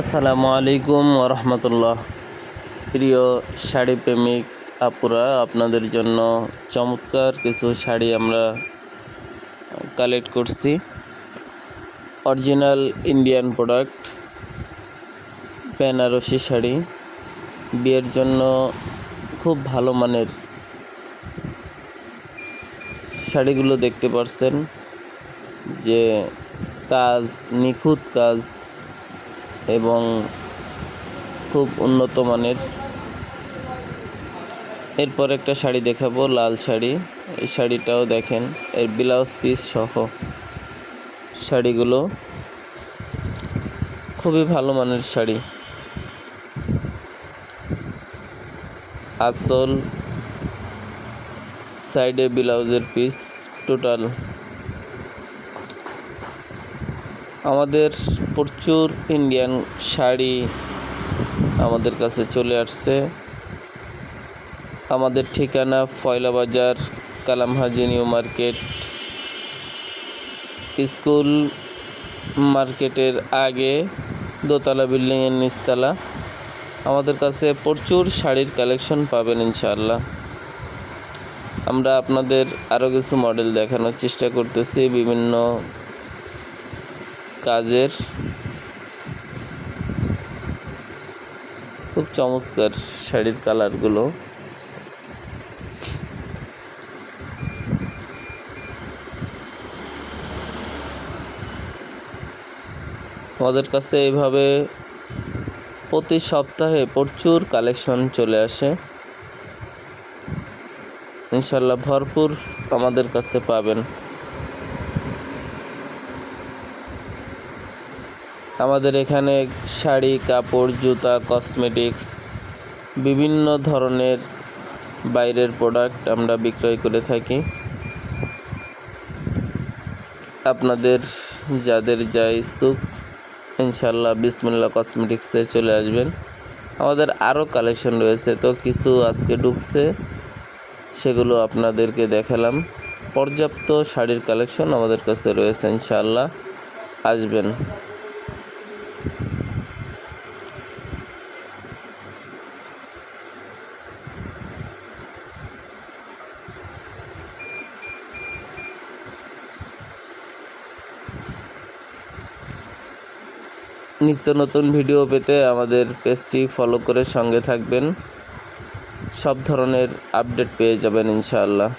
আসসালামু আলাইকুম রহমতুল্লাহ। প্রিয় শাড়ি প্রেমিক আপুরা, আপনাদের জন্য চমৎকার কিছু শাড়ি আমরা কালেক্ট করছি। Original Indian product, Benarasi sari, বিয়ের জন্য খুব ভালো মানের শাড়িগুলো দেখতে পাচ্ছেন যে কাজ, নিখুঁত কাজ এবং খুব উন্নত মানের। এরপর একটা শাড়ি দেখাবো, লাল শাড়ি। এই শাড়িটাও দেখেন, এর ব্লাউজ পিস সহ শাড়িগুলো খুবই ভালো মানের শাড়ি। আঁচল, সাইডে ব্লাউজের পিস, টোটাল আমাদের প্রচুর ইন্ডিয়ান শাড়ি আমাদের কাছে চলে আসছে। আমাদের ঠিকানা ফয়লা বাজার, কালামহাজি নিউ মার্কেট, স্কুল মার্কেটের আগে দোতলা বিল্ডিংয়ের নিচতলা। আমাদের কাছে প্রচুর শাড়ির কালেকশন পাবেন ইনশাআল্লাহ। আমরা আপনাদের আরও কিছু মডেল দেখানোর চেষ্টা করতেছি, বিভিন্ন কাজের। খুব চমৎকার শাড়ির কালারগুলো। আমাদের কাছে এইভাবে প্রতি সপ্তাহে প্রচুর কালেকশন চলে আসে ইনশাল্লাহ, ভরপুর আমাদের কাছে পাবেন। আমাদের এখানে শাড়ি, কাপড়, জুতা, কসমেটিক্স, বিভিন্ন ধরনের বাইরের প্রোডাক্ট আমরা বিক্রয় করে থাকি। আপনাদের যাদের যা ইচ্ছুক ইনশাল্লাহ বিসমিল্লাহ কসমেটিক্সে চলে আসবেন। আমাদের আরও কালেকশন রয়েছে, তো কিছু আজকে ঢুকছে, সেগুলো আপনাদেরকে দেখালাম। পর্যাপ্ত শাড়ির কালেকশন আমাদের কাছে রয়েছে ইনশাল্লাহ, আসবেন। নিত্য নতুন ভিডিও পেতে আমাদের পেজটি ফলো করে সঙ্গে থাকবেন। সব ধরনের আপডেট পেয়ে যাবেন ইনশাআল্লাহ।